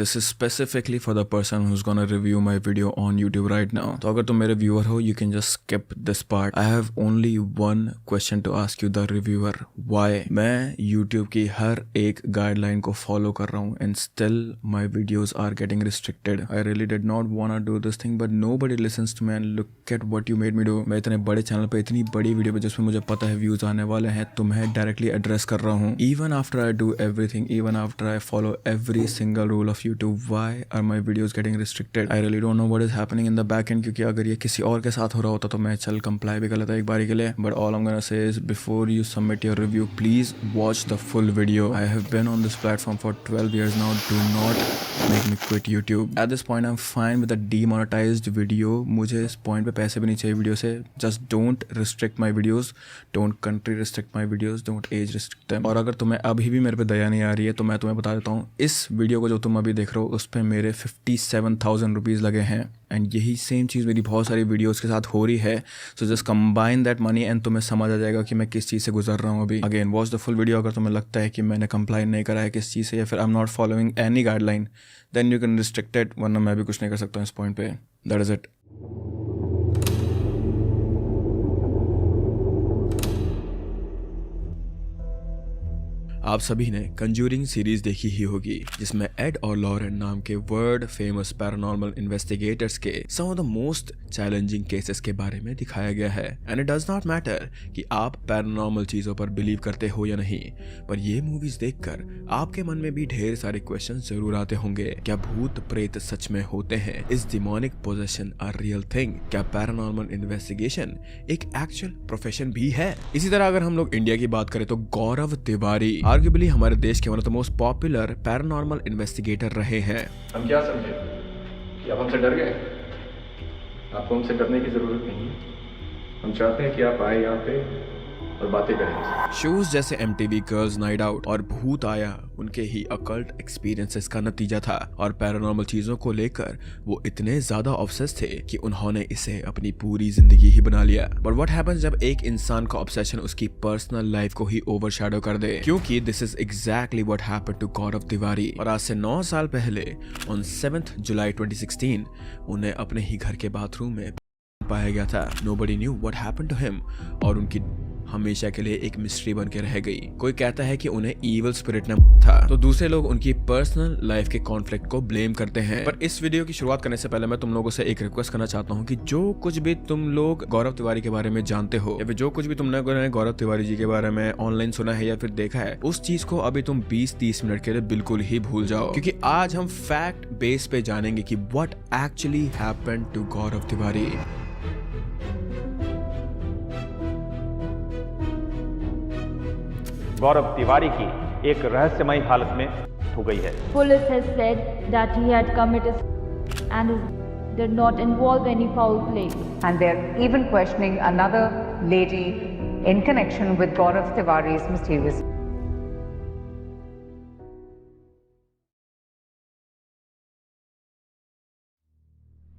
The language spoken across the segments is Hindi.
This is specifically for the person who's gonna review my video on YouTube right now. तो अगर तुम मेरे व्यूअर हो, you can just skip this part. I have only one question to ask you, the reviewer. Why? मैं YouTube की हर एक गाइडलाइन को फॉलो कर रहा हूँ and still my videos are getting restricted. I really did not wanna do this thing, but nobody listens to me and look at what you made me do. मैं इतने बड़े चैनल पे इतनी बड़ी वीडियो पे जिसमें मुझे पता है व्यूज आने वाले हैं, तुम्हें डायरेक्टली एड्रेस कर रहा हूँ. Even after I do everything, even after I follow every single rule of YouTube, why are my videos getting restricted? I really don't know what is happening in the back end, क्योंकि अगर ये किसी और के साथ हो रहा होता तो मैं चल कंप्लाई भी कर लेता एक बारी के लिए. But all I'm gonna say is before you submit your review, please watch the full video. I have been on this platform for 12 years now. Do not make me quit YouTube. At this point I'm fine with a demonetized video. मुझे इस point पे पैसे भी नहीं चाहिए वीडियो से. Just don't restrict my videos. Don't country restrict my videos. Don't age restrict them. और अगर तुम्हें अभी भी मेरे पे दया नहीं आ रही है तो मैं तुम्हें बता देता हूँ, इस वीडियो को जो तुम अभी देख रहे हो उस पर मेरे 57,000 रुपीज़ लगे हैं. एंड यही सेम चीज़ मेरी बहुत सारी वीडियोस के साथ हो रही है. So just combine that money and तुम्हें समझ आ जाएगा कि मैं किस चीज़ से गुजर रहा हूँ अभी. Again watch the full video. अगर तुम्हें लगता है कि मैंने कंप्लाइन नहीं करा है किस चीज़ से या फिर I am not following any guideline, then you can restrict it, वरना मैं भी कुछ नहीं कर सकता हूँ इस पॉइंट पे. That is it. आप सभी ने कंजूरिंग सीरीज देखी ही होगी, जिसमें एड और लॉरेन नाम के वर्ल्ड फेमस पैरानॉर्मल इन्वेस्टिगेटर्स के some of the most challenging cases के बारे में दिखाया गया है. And it does not matter कि आप पैरानॉर्मल चीजों पर बिलीव करते हो या नहीं, पर ये मूवीज देखकर आपके मन में भी ढेर सारे क्वेश्चन जरूर आते होंगे. क्या भूत प्रेत सच में होते हैं? Is demonic possession a real thing? क्या पैरानॉर्मल इन्वेस्टिगेशन एक एक्चुअल प्रोफेशन भी है? इसी तरह अगर हम लोग इंडिया की बात करें तो गौरव तिवारी आर्ग्यूबली हमारे देश के one of the most popular paranormal investigator रहे हैं. हम क्या समझे कि आप हमसे डर गए? आपको हमसे डरने की जरूरत नहीं है. हम चाहते हैं कि आप आए यहाँ पे और बातें करें. शोज जैसे MTV गर्ल्स नाइट आउट और भूत आया उनके ही अकल्ट एक्सपीरियंसेस का नतीजा था. और पैरानॉर्मल चीजों को लेकर वो इतने ज्यादा ऑब्सेस थे कि उन्होंने इसे अपनी पूरी जिंदगी ही बना लिया. बट व्हाट हैपेंस जब एक इंसान का ऑब्सेशन उसकी पर्सनल लाइफ को ही ओवरशैडो कर दे? क्योंकि this is exactly what happened to Gaurav Tiwari. और आज से 9 साल पहले ऑन 7 जुलाई 2016 उन्हें अपने ही घर के बाथरूम में पाया गया था. Nobody knew what happened to him और उनकी हमेशा के लिए एक मिस्ट्री बन के रह गई. कोई कहता है कि उन्हें इविल स्पिरिट ने था, तो दूसरे लोग उनकी पर्सनल लाइफ के कॉन्फ्लिक्ट को ब्लेम करते हैं. पर इस वीडियो की शुरुआत करने से पहले मैं तुम लोगों से एक रिक्वेस्ट करना चाहता हूँ कि जो कुछ भी तुम लोग गौरव तिवारी के बारे में जानते हो या फिर जो कुछ भी तुमने गौरव तिवारी जी के बारे में ऑनलाइन सुना है या फिर देखा है, उस चीज को अभी तुम 20-30 मिनट के लिए बिल्कुल ही भूल जाओ. क्योंकि आज हम फैक्ट बेस पे जानेंगे कि what actually happened to Gaurav Tiwari. गौरव तिवारी की एक रहस्यमयी हालत में हो गई है. Police has said that he had committed and did not involve any foul play. And they're even questioning another lady in connection with Gaurav Tiwari's mysterious.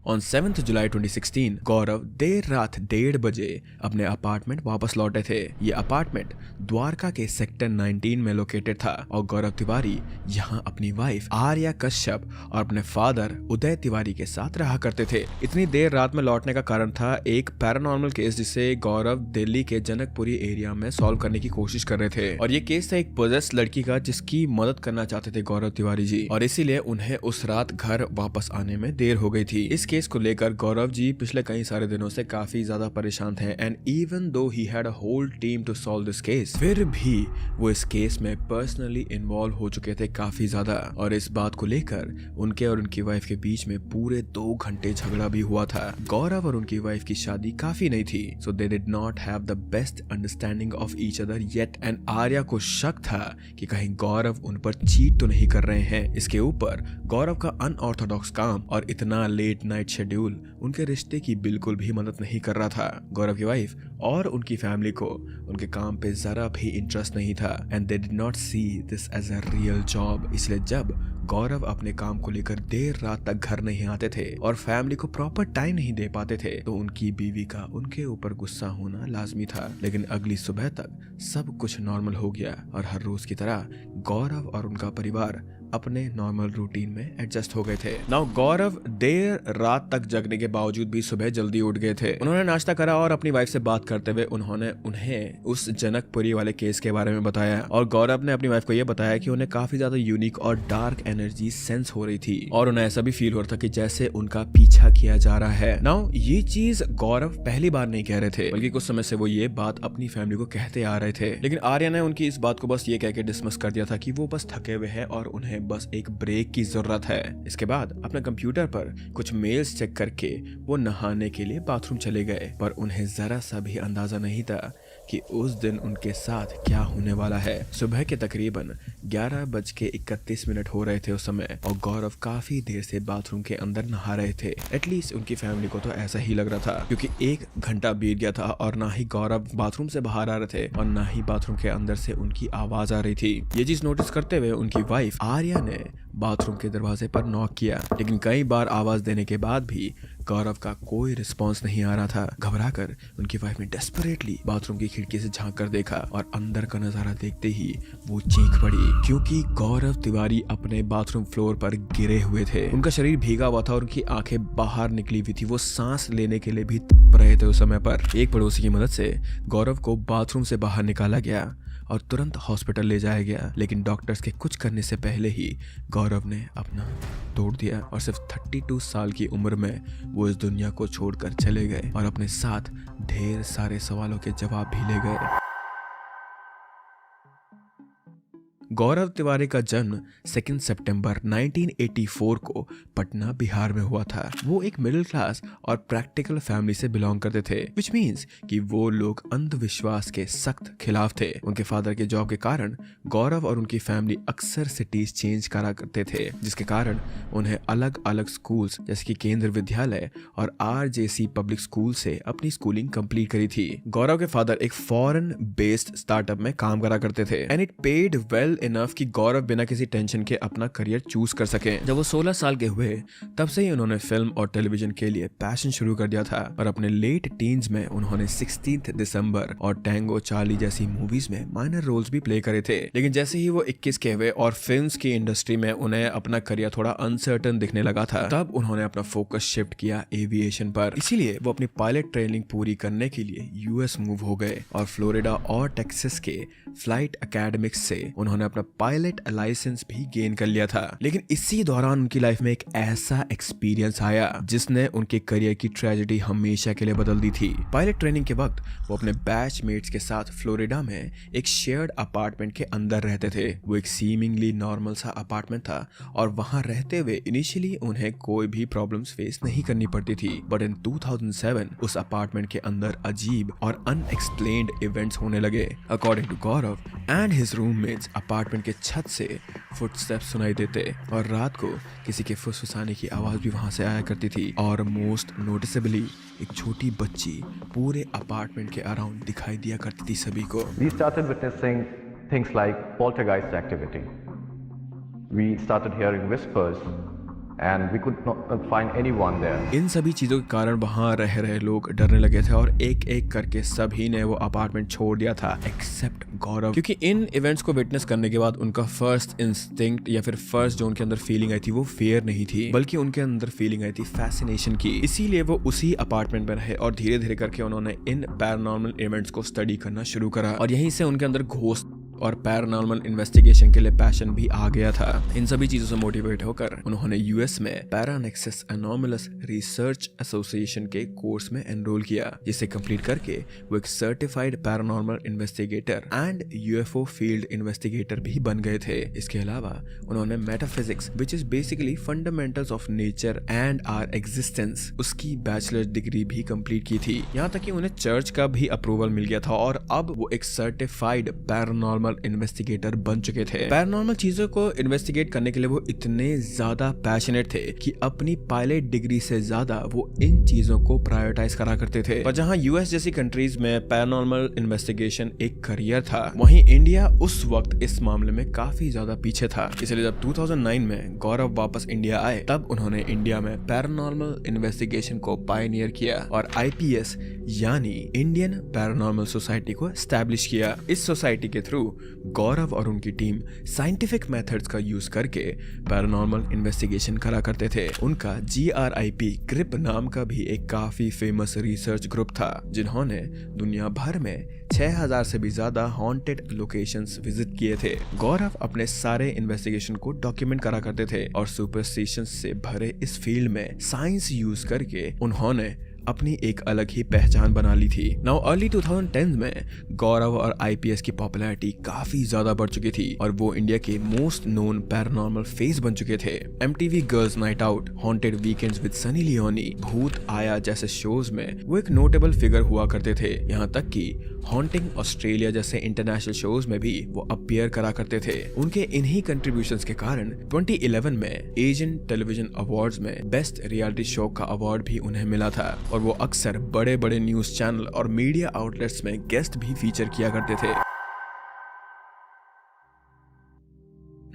On 7 जुलाई 2016 गौरव देर रात 1:30 बजे अपने अपार्टमेंट वापस लौटे थे. ये अपार्टमेंट द्वारका के सेक्टर 19 में लोकेटेड था और गौरव तिवारी यहाँ अपनी वाइफ आर्या कश्यप और अपने फादर उदय तिवारी के साथ रहा करते थे. इतनी देर रात में लौटने का कारण था एक पैरानॉर्मल केस जिसे गौरव दिल्ली के जनकपुरी एरिया में सॉल्व करने की कोशिश कर रहे थे. और ये केस था एक पोजेस्ड लड़की का जिसकी मदद करना चाहते थे गौरव तिवारी जी, और इसीलिए उन्हें उस रात घर वापस आने में देर हो गई थी. इस केस को लेकर गौरव जी पिछले कई सारे दिनों से काफी ज्यादा परेशान थे. And even though he had a whole team to solve this case, फिर भी वो इस केस में पर्सनली इन्वॉल्व हो चुके थे काफी ज्यादा. और इस बात को लेकर उनके और उनकी वाइफ के बीच में पूरे 2 घंटे झगड़ा भी हुआ था. गौरव और उनकी वाइफ की शादी काफी नई थी, so they did not have the best understanding of each other yet. And Arya को शक था कि कहीं गौरव उन पर चीट तो नहीं कर रहे हैं. इसके ऊपर गौरव का अनऑर्थोडॉक्स काम और इतना लेट नाइट शेड्यूल उनके रिश्ते की बिल्कुल भी मदद नहीं कर रहा था. गौरव की वाइफ और उनकी फैमिली को उनके काम पे जरा भी इंटरेस्ट नहीं था. And they did not see this as a real job. इसलिए जब गौरव अपने काम को लेकर देर रात तक घर नहीं आते थे और फैमिली को प्रॉपर टाइम नहीं दे पाते थे, तो उनकी बीवी का उनके ऊपर गुस्सा होना लाजमी था. लेकिन अगली सुबह तक सब कुछ नॉर्मल हो गया और हर रोज की तरह गौरव और उनका परिवार अपने नॉर्मल रूटीन में एडजस्ट हो गए थे। नाउ गौरव देर रात तक जगने के बावजूद भी सुबह जल्दी उठ गए थे। उन्होंने नाश्ता करा और अपनी वाइफ से बात करते हुए उन्होंने उन्हें उस जनकपुरी वाले केस के बारे में बताया और गौरव ने अपनी वाइफ को यह बताया कि उन्हें काफी ज्यादा यूनिक और डार्क एनर्जी सेंस हो रही थी और उन्हें ऐसा भी फील हो रहा था कि जैसे उनका पीछा किया जा रहा है। नाउ ये चीज गौरव पहली बार नहीं कह रहे थे, बल्कि कुछ समय से वो ये बात अपनी फैमिली को कहते आ रहे थे, लेकिन आर्या ने उनकी इस बात को बस ये कह के डिसमिस कर दिया था कि वो बस थके हुए हैं और उन्हें बस एक ब्रेक की जरूरत है। इसके बाद अपने कंप्यूटर पर कुछ मेल्स चेक करके वो नहाने के लिए बाथरूम चले गए, पर उन्हें जरा सा भी अंदाजा नहीं था कि उस दिन उनके साथ क्या होने वाला है। सुबह के तकरीबन 11:31 हो रहे थे उस समय और गौरव काफी देर से बाथरूम के अंदर नहा रहे थे। एटलीस्ट उनकी फैमिली को तो ऐसा ही लग रहा था, क्योंकि 1 घंटा बीत गया था और ना ही गौरव बाथरूम से बाहर आ रहे थे और ना ही बाथरूम के अंदर से उनकी आवाज आ रही थी। ये चीज नोटिस करते हुए उनकी वाइफ आर्या ने बाथरूम के दरवाजे पर नॉक किया, लेकिन कई बार आवाज देने के बाद भी गौरव का कोई रिस्पांस नहीं आ रहा था। घबराकर उनकी वाइफ ने डेस्परेटली बाथरूम की खिड़की से झांक कर देखा और अंदर का नजारा देखते ही वो चीख पड़ी, क्योंकि गौरव तिवारी अपने बाथरूम फ्लोर पर गिरे हुए थे। उनका शरीर भीगा हुआ था और उनकी आंखें बाहर निकली हुई थी। वो सांस लेने के लिए भी तड़प रहे थे उस समय पर। एक पड़ोसी की मदद से गौरव को बाथरूम से बाहर निकाला गया और तुरंत हॉस्पिटल ले जाया गया, लेकिन डॉक्टर्स के कुछ करने से पहले ही गौरव ने अपना तोड़ दिया और सिर्फ 32 साल की उम्र में वो इस दुनिया को छोड़कर चले गए और अपने साथ ढेर सारे सवालों के जवाब भी ले गए। गौरव तिवारी का जन्म 2 सितंबर 1984 को पटना बिहार में हुआ था। वो एक मिडिल क्लास और प्रैक्टिकल फैमिली से बिलोंग करते थे, विच मीन्स कि वो लोग अंधविश्वास के सख्त खिलाफ थे। उनके फादर के जॉब के कारण गौरव और उनकी फैमिली अक्सर सिटीज चेंज करा करते थे, जिसके कारण उन्हें अलग अलग स्कूल्स जैसे कि केंद्र विद्यालय और RJC पब्लिक स्कूल से अपनी स्कूलिंग कंप्लीट करी थी। गौरव के फादर एक फॉरेन बेस्ड स्टार्टअप में काम करा करते थे and it paid well enough कि गौरव बिना किसी टेंशन के अपना करियर चूज कर सके। जब वो 16 साल के हुए तब से ही उन्होंने फिल्म और टेलीविजन के लिए पैशन शुरू कर दिया था और अपने लेट टीन्स में उन्होंने 16 दिसंबर और टैंगो चार्ली जैसी मूवीज में माइनर रोल्स भी प्ले करे थे। लेकिन जैसे ही वो 21 के हुए और फिल्म्स की इंडस्ट्री में उन्हें अपना करियर थोड़ा अनसर्टन दिखने लगा था, तब उन्होंने अपना फोकस शिफ्ट किया एविएशन पर। इसीलिए वो अपनी पायलट ट्रेनिंग पूरी करने के लिए US मूव हो गए और फ्लोरिडा और टेक्सास के फ्लाइट एकेडमिक्स से उन्होंने अपना पायलट लाइसेंस भी गेन कर लिया था। लेकिन इसी दौरान उनकी लाइफ में एक ऐसा एक्सपीरियंस आया जिसने उनके करियर की ट्रेजेडी हमेशा के लिए बदल दी थी। पायलट ट्रेनिंग के वक्त वो अपने बैचमेट्स के साथ फ्लोरिडा में एक शेयर्ड अपार्टमेंट के अंदर रहते थे। वो एक सीमिंगली नॉर्मल सा अपार्टमेंट था और वहां रहते हुए इनिशियली उन्हें कोई भी प्रॉब्लम्स फेस नहीं करनी पड़ती थी, बट इन 2007 उस अपार्टमेंट के अंदर अजीब और अनएक्सप्लेन्ड इवेंट्स होने लगे। According to Gaurav and his roommates, apartment के छत से फुटस्टेप्स सुनाई देते और रात को किसी के फुसफुसाने की आवाज भी वहां से आया करती थी और मोस्ट नोटिसेबली एक छोटी बच्ची पूरे अपार्टमेंट के अराउंड दिखाई दिया करती थी सभी को। We started witnessing things like poltergeist activity. We started hearing whispers and we could not find anyone there. इन सभी चीजों के कारण वहां रह रहे लोग डरने लगे थे और एक एक करके सभी ने वो अपार्टमेंट छोड़ दिया था एक्सेप्ट गौरव, क्योंकि इन इवेंट्स को विटनेस करने के बाद उनका फर्स्ट इंस्टिंक्ट या फिर फर्स्ट जो उनके अंदर फीलिंग आई थी वो फियर नहीं थी, बल्कि उनके अंदर फीलिंग आई थी फैसिनेशन की। इसीलिए वो उसी अपार्टमेंट में रहे और धीरे धीरे करके उन्होंने इन पैरानॉर्मल इवेंट्स को स्टडी करना शुरू करा और यहीं से उनके अंदर घोस्ट और पैरानॉर्मल इन्वेस्टिगेशन के लिए पैशन भी आ गया था। इन सभी चीजों से मोटिवेट होकर उन्होंने US में पैरानेक्सस एनोमलस रिसर्च एसोसिएशन के कोर्स में एनरोल किया, जिसे कंप्लीट करके वो एक certified paranormal investigator and UFO field investigator भी बन गए थे। इसके अलावा उन्होंने metaphysics which is basically fundamentals of nature and our existence, उसकी बैचलर डिग्री भी कंप्लीट की थी। यहाँ तक कि उन्हें चर्च का भी अप्रूवल मिल गया था और अब वो एक सर्टिफाइड पैरानॉर्मल इन्वेस्टिगेटर बन चुके थे। पैरानॉर्मल चीजों को इन्वेस्टिगेट करने के लिए वो इतने ज्यादा पैशनेट थे कि अपनी पायलट डिग्री से ज्यादा वो इन चीजों को प्रायोरिटाइज करा करते थे। पर जहां US जैसी कंट्रीज में पैरानॉर्मल इन्वेस्टिगेशन एक करियर था, वहीं इंडिया उस वक्त इस मामले में काफी ज्यादा पीछे था। इसलिए जब 2009 में गौरव वापस इंडिया आए, तब उन्होंने इंडिया में पैरानॉर्मल इन्वेस्टिगेशन को पायनियर किया और IPS यानी इंडियन पैरानॉर्मल सोसाइटी को एस्टैब्लिश किया। इस सोसाइटी के थ्रू गौरव और उनकी टीम साइंटिफिक मेथड्स का यूज करके पैरानॉर्मल इन्वेस्टिगेशन करा करते थे। उनका GRIP ग्रिप नाम का भी एक काफी फेमस रिसर्च ग्रुप था, जिन्होंने दुनिया भर में 6000 से भी ज्यादा हॉन्टेड लोकेशंस विजिट किए थे। गौरव अपने सारे इन्वेस्टिगेशन को डॉक्यूमेंट करा करते थे और सुपरस्टिशंस से भरे इस फील्ड में साइंस यूज करके उन्होंने अपनी एक अलग ही पहचान बना ली थी। नाउ अर्ली 2010 में गौरव और IPS की पॉपुलैरिटी काफी ज्यादा बढ़ चुकी थी और वो इंडिया के मोस्ट नोन पैरानॉर्मल फेस बन चुके थे। MTV girls night out, haunted weekends with Sunny Leone, भूत आया जैसे शोज में वो एक नोटेबल फिगर हुआ करते थे। यहाँ तक कि हॉन्टिंग ऑस्ट्रेलिया जैसे इंटरनेशनल शोज में भी वो अपीयर करा करते थे। उनके इन्हीं कंट्रीब्यूशंस के कारण 2011 में एशियन टेलीविजन अवार्ड्स में बेस्ट रियलिटी शो का अवार्ड भी उन्हें मिला था और वो अक्सर बड़े बड़े न्यूज चैनल और मीडिया आउटलेट्स में गेस्ट भी फीचर किया करते थे।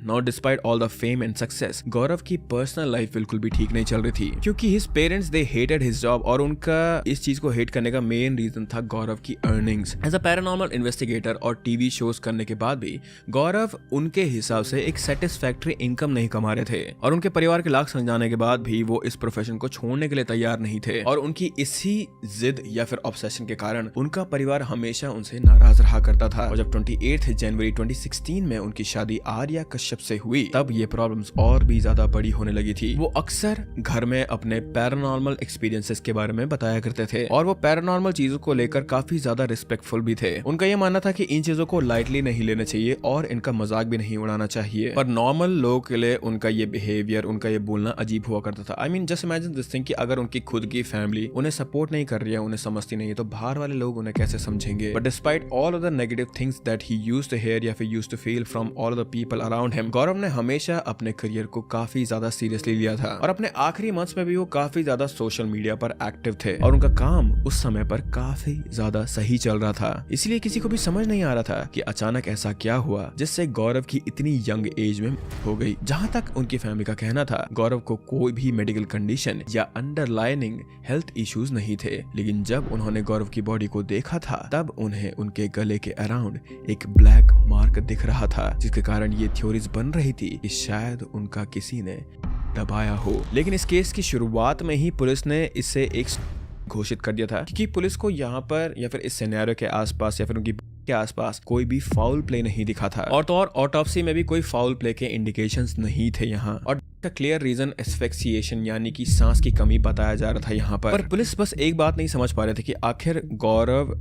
Now, despite all the fame and success, गौरव की पर्सनल लाइफ बिल्कुल भी ठीक नहीं चल रही थी, क्योंकि his parents they hated his job और उनका इस चीज को हेट करने का मेन रीजन था गौरव की earnings. As a paranormal investigator और टीवी शोज करने के बाद भी गौरव उनके हिसाब से एक सेटिस्फैक्टरी इनकम नहीं कमा रहे थे और उनके परिवार के लाख समझाने के बाद भी वो इस प्रोफेशन को छोड़ने के लिए तैयार नहीं थे और उनकी इसी जिद या फिर ऑब्सेशन के कारण उनका परिवार हमेशा उनसे नाराज रहा करता था। और जब 28 जनवरी 2016 में उनकी शादी आर्या कश्यप से हुई, तब ये प्रॉब्लम्स और भी ज्यादा बड़ी होने लगी थी। वो अक्सर घर में अपने पैरानॉर्मल एक्सपीरियंसेस के बारे में बताया करते थे और वो पैरानॉर्मल चीजों को लेकर काफी ज्यादा रिस्पेक्टफुल भी थे। उनका ये मानना था कि इन चीजों को लाइटली नहीं लेना चाहिए और इनका मजाक भी नहीं उड़ाना चाहिए, पर नॉर्मल लोगों के लिए उनका ये बिहेवियर, उनका ये बोलना अजीब हुआ करता था। I mean just imagine this thing कि अगर उनकी खुद की फैमिली उन्हें सपोर्ट नहीं कर रही है, उन्हें समझती नहीं है, तो बाहर वाले लोग उन्हें कैसे समझेंगे। But despite all of the negative things that he used to hear या फिर used to feel from all of the people around him, Gaurav ने हमेशा अपने करियर को काफी ज्यादा सीरियसली लिया था और अपने आखिरी मंथ्स में भी वो काफी ज्यादा सोशल मीडिया पर एक्टिव थे और उनका काम उस समय पर काफी ज्यादा सही चल रहा था। इसलिए किसी को भी समझ नहीं आ रहा था कि अचानक ऐसा क्या हुआ जिससे गौरव की इतनी यंग एज में हो गई। जहां तक उनकी फैमिली का कहना था, गौरव को कोई भी मेडिकल कंडीशन या अंडरलाइनिंग हेल्थ इश्यूज नहीं थे, लेकिन जब उन्होंने गौरव की बॉडी को देखा था तब उन्हें उनके गले के अराउंड एक ब्लैक मार्क दिख रहा था, जिसके कारण ये थ्योरीज बन रही थी कि शायद उनका किसी ने दबाया हो। लेकिन इस केस की शुरुआत में ही पुलिस ने इसे एक घोषित कर दिया था, क्योंकि पुलिस को यहाँ पर या फिर इस सिनेरियो के आसपास या फिर उनकी के आसपास कोई भी फाउल प्ले नहीं दिखा था और तो और ऑटोप्सी में भी कोई फाउल प्ले के इंडिकेशंस नहीं थे यहाँ। और का क्लियर रीजन एस्फिक्सिएशन यानी कि सांस की कमी बताया जा रहा था यहाँ पर पुलिस बस एक बात नहीं समझ पा रहे थे कि आखिर गौरव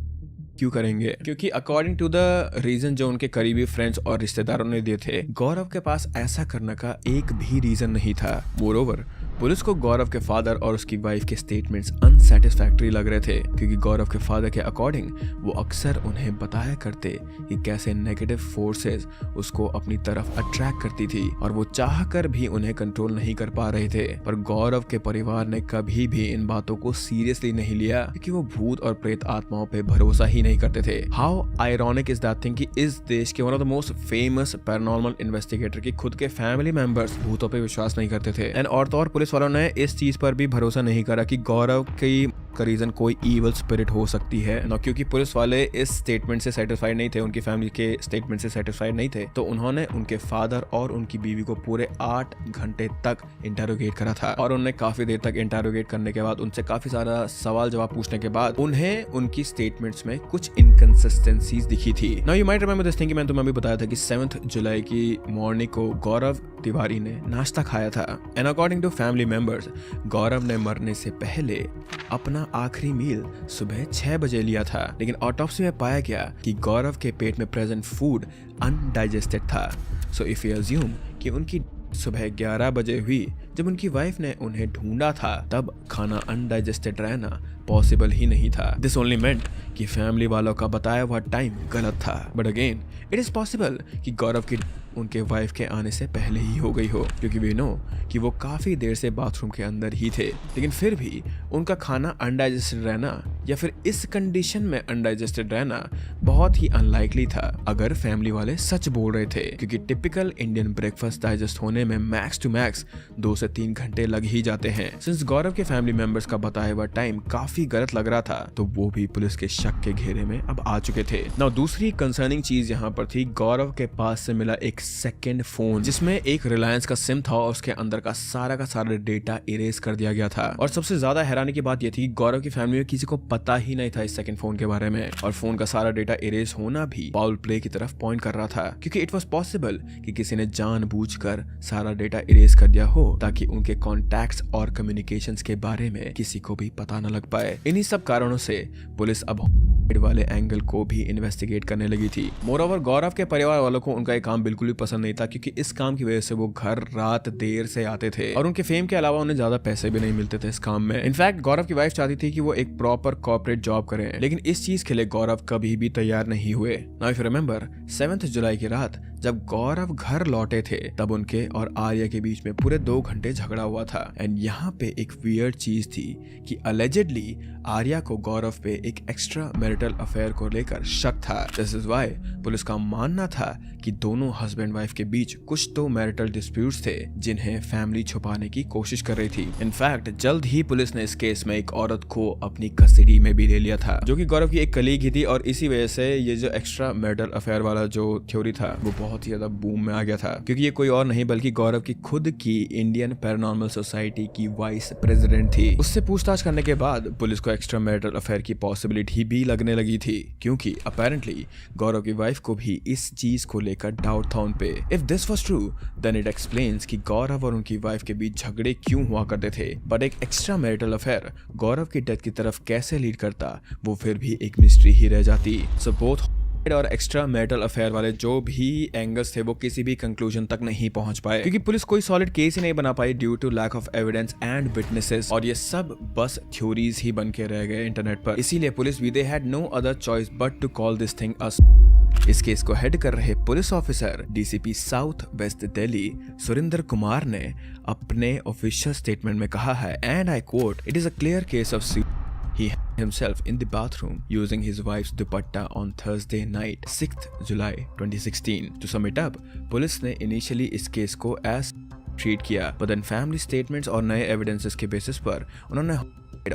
क्यों करेंगे, क्योंकि अकॉर्डिंग टू द रीजन जो उनके करीबी फ्रेंड्स और रिश्तेदारों ने दिए थे, गौरव के पास ऐसा करने का एक भी रीजन नहीं था। मोरओवर पुलिस को गौरव के फादर और उसकी वाइफ के स्टेटमेंट्स अनसेटिस्फैक्टरी लग रहे थे, क्योंकि गौरव के फादर के अकॉर्डिंग वो अक्सर उन्हें बताया करते कि कैसे नेगेटिव फोर्सेस उसको अपनी तरफ अट्रैक्ट करती थी और वो चाह कर भी उन्हें कंट्रोल नहीं कर पा रहे थे। पर गौरव के परिवार ने कभी भी इन बातों को सीरियसली नहीं लिया, क्योंकि वो भूत और प्रेत आत्माओं पे भरोसा ही नहीं करते थे। How ironic is that thing कि इस देश के one of the most famous paranormal investigator की खुद के फैमिली मेंबर्स भूतों पे विश्वास नहीं करते थे। एंड और तो और पुलिस वालों ने इस चीज पर भी भरोसा नहीं करा कि गौरव की का रीजन कोई ईवल स्पिरिट हो सकती है ना, क्योंकि पुलिस वाले इस स्टेटमेंट से सेटिस्फाइड नहीं थे, उनकी फैमिली के स्टेटमेंट से सेटिस्फाइड नहीं थे, तो उन्होंने उनके फादर और उनकी बीवी को पूरे 8 घंटे तक इंटरोगेट करा था और उन्हें काफी देर तक इंटरोगेट करने के बाद, उनसे काफी सारा सवाल जवाब पूछने के बाद उन्हें उनकी स्टेटमेंट्स में कुछ इनकंसिस्टेंसीज दिखी थी। Now you might remember this thing कि मैंने तुम्हें भी बताया था कि 7 जुलाई की मॉर्निंग को गौरव तिवारी ने नाश्ता खाया था and according to family members, Gaurav ने मरने से पहले अपना आखिरी मील सुबह 6 बजे लिया था, लेकिन ऑटोप्सी में पाया गया कि गौरव के पेट में प्रेजेंट फूड अनडाइजेस्टेड था। सो इफ यू अज्यूम कि उनकी सुबह 11 बजे हुई जब उनकी वाइफ ने उन्हें ढूंढा था, तब खाना अनडाइजेस्टेड रहना पॉसिबल ही नहीं था। दिस ओनली मेंट कि फैमिली वालों का बताया हुआ टाइम गलत था, but again it is possible कि गौरव की उनके वाइफ के आने से पहले ही हो गई हो, क्योंकि वी नो कि वो काफी देर से बाथरूम के अंदर ही थे, लेकिन फिर भी उनका खाना अनडाइजेस्टेड रहना या फिर इस कंडीशन में अनडाइजेस्टेड रहना बहुत ही अनलाइकली था अगर फैमिली वाले सच बोल रहे थे, क्योंकि टिपिकल इंडियन ब्रेकफास्ट डाइजेस्ट होने में मैक्स टू मैक्स 2 से से 3 घंटे लग ही जाते हैं। सिंस गौरव के फैमिली मेंबर्स का बताया हुआ टाइम काफी गलत लग रहा था, तो वो भी पुलिस के शक के घेरे में अब आ चुके थे। नाउ दूसरी कंसर्निंग चीज यहाँ पर थी, गौरव के पास से मिला एक सेकंड फोन जिसमें एक रिलायंस का सिम था और उसके अंदर का सारा डेटा इरेज कर दिया गया था। और सबसे ज्यादा हैरानी की बात यह थी, गौरव की फैमिली में किसी को पता ही नहीं था इस सेकंड फोन के बारे में, और फोन का सारा डेटा इरेज होना भी फाउल प्ले की तरफ पॉइंट कर रहा था, क्योंकि इट वाज पॉसिबल कि किसी ने जानबूझकर सारा डेटा इरेज कर दिया हो ताकि उनके कॉन्टैक्ट्स और कम्युनिकेशंस के बारे में किसी को भी पता न लग पाए। इन्हीं सब कारणों से पुलिस अब वाले एंगल को भी इन्वेस्टिगेट करने लगी थी। मोरओवर गौरव के परिवार वालों को उनका ये काम बिल्कुल भी पसंद नहीं था, क्योंकि इस काम की वजह से वो घर रात देर से आते थे और उनके फेम के अलावा उन्हें ज्यादा पैसे भी नहीं मिलते थे इस काम में। इनफैक्ट गौरव की वाइफ चाहती थी कि वो एक प्रॉपर कॉर्पोरेट जॉब करें, लेकिन इस चीज के लिए गौरव कभी भी तैयार नहीं हुए। नाउ इफ यू रिमेंबर, 7 जुलाई की रात जब गौरव घर लौटे थे तब उनके और आर्या के बीच में पूरे 2 घंटे झगड़ा हुआ था। एंड यहाँ पे एक वियर्ड चीज थी कि अलेजेडली आर्या को गौरव पे एक एक्स्ट्रा मैरिटल अफेयर को लेकर शक था। दिस इज व्हाई पुलिस का मानना था कि दोनों हस्बैंड वाइफ के बीच कुछ तो मैरिटल डिस्प्यूट्स थे जिन्हें फैमिली छुपाने की कोशिश कर रही थी। इनफैक्ट जल्द ही पुलिस ने इस केस में एक औरत को अपनी कस्टडी में भी ले लिया था, जो कि गौरव की एक कलीग ही थी, और इसी वजह से ये जो एक्स्ट्रा मैरिटल अफेयर वाला जो थ्योरी था वो बहुत ही ज्यादा बूम में आ गया था, क्योंकि ये कोई और नहीं बल्कि गौरव की खुद की इंडियन पैरानॉर्मल सोसाइटी की वाइस प्रेसिडेंट थी। उससे पूछताछ करने के बाद पुलिस को एक्स्ट्रा मैरिटल अफेयर की पॉसिबिलिटी भी लगने लगी थी, क्योंकि अपेरेंटली गौरव की वाइफ को भी इस चीज को लेकर डाउट था उन पे। If this was true then it explains कि गौरव और उनकी वाइफ के बीच झगड़े क्यों हुआ करते थे, बट एक एक्स्ट्रा मैरिटल अफेयर गौरव की डेथ की तरफ कैसे लीड करता वो फिर भी एक मिस्ट्री ही रह जाती। सो बोथ और एक्स्ट्रा मैरिटल अफेयर वाले जो भी एंगल्स थे वो किसी भी कंक्लूजन तक नहीं पहुंच पाए, क्योंकि पुलिस कोई सॉलिड केस ही नहीं बना पाई due to lack of evidence and witnesses, और ये सब बस थ्योरीज ही बन के रह गए इंटरनेट पर। इसीलिए पुलिस भी they had no other choice but to call this thing as. इस केस को हेड कर रहे police officer DCP south west Delhi Surendra Kumar ने अपने ऑफिशियल स्टेटमेंट में कहा है, and I quote, it is a clear case of he himself in the bathroom using his wife's dupatta on Thursday night, 6th July 2016. To sum it up, police ने initially इस केस को as ट्रीट किया, but then family statements और नए evidences के बेसिस पर उन्होंने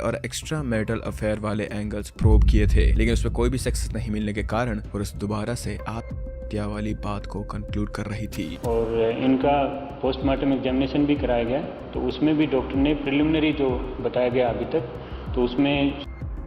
और एक्स्ट्रा मैरिटल अफेयर वाले एंगल्स प्रोब किए थे, लेकिन उसमें कोई भी सक्सेस नहीं मिलने के कारण पुलिस दोबारा से आत्महत्या वाली बात को कंक्लूड कर रही थी। और इनका पोस्टमार्टम एग्जामिनेशन भी कराया गया, तो उसमें भी डॉक्टर ने प्रिलिमिनरी जो बताया गया अभी तक, तो उसमें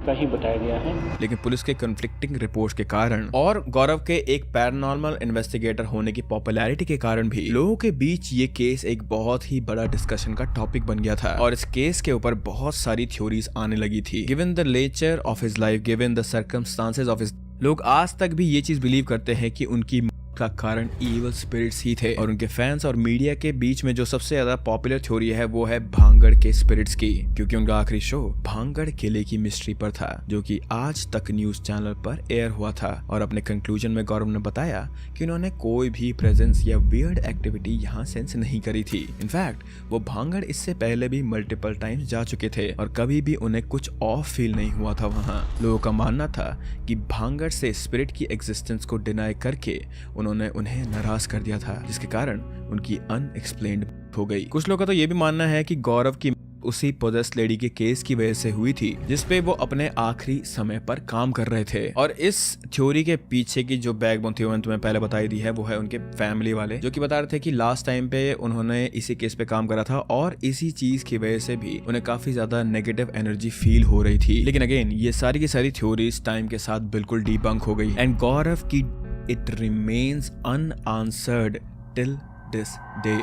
कहीं बताया गया है। लेकिन पुलिस के कन्फ्लिक्टिंग रिपोर्ट्स के कारण और गौरव के एक पैरानॉर्मल इन्वेस्टिगेटर होने की पॉपुलैरिटी के कारण भी लोगों के बीच ये केस एक बहुत ही बड़ा डिस्कशन का टॉपिक बन गया था, और इस केस के ऊपर बहुत सारी थ्योरीज आने लगी थी। Given the nature of his life, given the circumstances of his, लोग आज तक भी ये चीज बिलीव करते हैं कि उनकी का कारण इविल स्पिरिट्स ही थे, और उनके फैंस और मीडिया के बीच में जो सबसे ज्यादा पॉपुलर थ्योरी है वो है भांगड़ के स्पिरिट्स की, क्योंकि उनका आखिरी शो भांगड़ किले की मिस्ट्री पर था, जो कि आज तक न्यूज चैनल पर एयर हुआ था। और अपने कंक्लूजन में गौरव ने बताया कि उन्होंने कोई भी प्रेजेंस या वियर्ड एक्टिविटी यहाँ सेंस नहीं करी थी। इनफैक्ट वो भांगड़ इससे पहले भी मल्टीपल टाइम्स जा चुके थे और कभी भी उन्हें कुछ ऑफ फील नहीं हुआ था वहाँ। लोगों का मानना था कि भांगड़ से स्पिरिट की एग्जिस्टेंस को डिनाई करके उन्होंने उन्हें नाराज कर दिया था, जिसके कारण उनकी अनएक्सप्लेन्ड हो गई। कुछ लोगों का तो ये भी मानना है कि गौरव की उसी पोजेस्ड लेडी के केस की वजह से हुई थी जिसपे वो अपने आखिरी समय पर काम कर रहे थे। और इस थ्योरी के पीछे की जो बैकबोन थी तुम्हें पहले बताई दी है, वो है उनके फैमिली वाले, जो कि बता रहे थे कि लास्ट टाइम पे उन्होंने इसी केस पे काम करा था और इसी चीज की वजह से भी उन्हें काफी ज्यादा नेगेटिव एनर्जी फील हो रही थी। लेकिन अगेन ये सारी की सारी थ्योरीज टाइम के साथ बिल्कुल डीबंक हो गई, एंड गौरव की it remains unanswered till this day.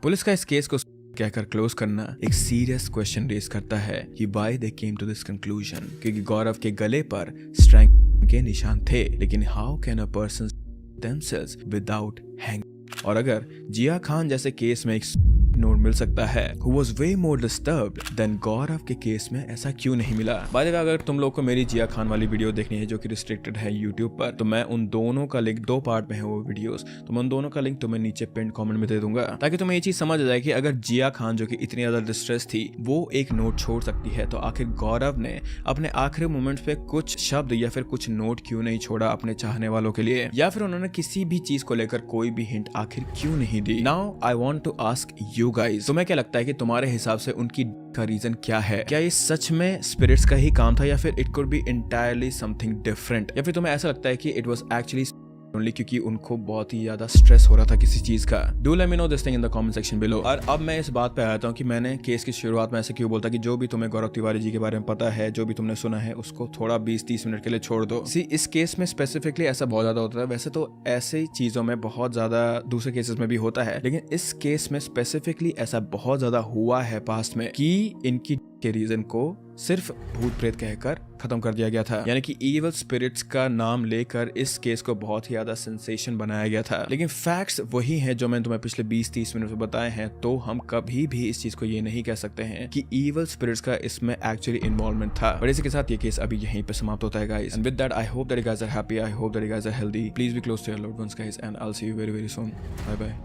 Police का इस केस को कहकर क्लोज करना एक सीरियस क्वेश्चन रेज करता है कि why they came to this conclusion, क्योंकि गौरव के गले पर स्ट्रैंग के निशान थे, लेकिन how can a person themselves without hanging? और अगर जिया खान जैसे केस में एक नोट मिल सकता है। Who was way more disturbed than गौरव के केस में ऐसा क्यों नहीं मिला? बाय द वे, अगर तुम लोग को मेरी जिया खान वाली वीडियो देखनी है जो कि रिस्ट्रिक्टेड है YouTube पर, तो मैं उन दोनों का लिंक, 2 पार्ट में है वो वीडियोस, तो मैं उन दोनों का लिंक तुम्हें नीचे पिन कमेंट में दे दूंगा, ताकि तुम्हें ये चीज समझ आ जाए कि अगर जिया खान जो कि इतनी ज्यादा डिस्ट्रेस थी वो एक नोट छोड़ सकती है, तो आखिर गौरव ने अपने आखिरी मोमेंट्स पे कुछ शब्द या फिर कुछ नोट क्यों नहीं छोड़ा अपने चाहने वालों के लिए, या फिर उन्होंने किसी भी चीज को लेकर कोई भी हिंट आखिर क्यों नहीं दी। Now I want to ask you guys, तुम्हें क्या लगता है कि तुम्हारे हिसाब से उनकी का रीजन क्या है? क्या ये सच में स्पिरिट्स का ही काम था, या फिर it could be entirely something different, या फिर तुम्हें ऐसा लगता है कि इट वाज एक्चुअली ओनली क्योंकि उनको बहुत ही ज्यादा स्ट्रेस हो रहा था किसी चीज का? Do let me know this thing in the comment section below. और अब मैं इस बात पे आता हूँ कि मैंने केस की शुरुआत में ऐसे क्यों बोलता कि जो भी तुम्हें गौरव तिवारी जी के बारे में पता है, जो भी तुमने सुना है, उसको थोड़ा 20-30 मिनट के लिए छोड़ दो। सी, इस केस में स्पेसिफिकली ऐसा बहुत ज्यादा होता है। वैसे तो ऐसे चीजों में बहुत ज्यादा दूसरे केसेस में भी होता है, लेकिन इस केस में स्पेसिफिकली ऐसा बहुत ज्यादा हुआ है पास्ट में कि इनकी के रीजन को सिर्फ भूत प्रेत कहकर खत्म कर दिया गया था, यानी कि इविल स्पिरिट्स का नाम लेकर इस केस को बहुत ही ज्यादा सेंसेशन बनाया गया था। लेकिन फैक्ट्स वही हैं जो मैंने तुम्हें पिछले 20-30 मिनट में बताए हैं, तो हम कभी भी इस चीज को ये नहीं कह सकते हैं कि इविल स्पिरिट्स का इसमें एक्चुअली इन्वॉल्वमेंट था। पर इसी के साथ ये केस अभी यहीं पे समाप्त होता है guys, and with that I hope that you guys are happy, I hope that you guys are healthy, please be close to your loved ones guys, and I will see you very very soon, bye bye.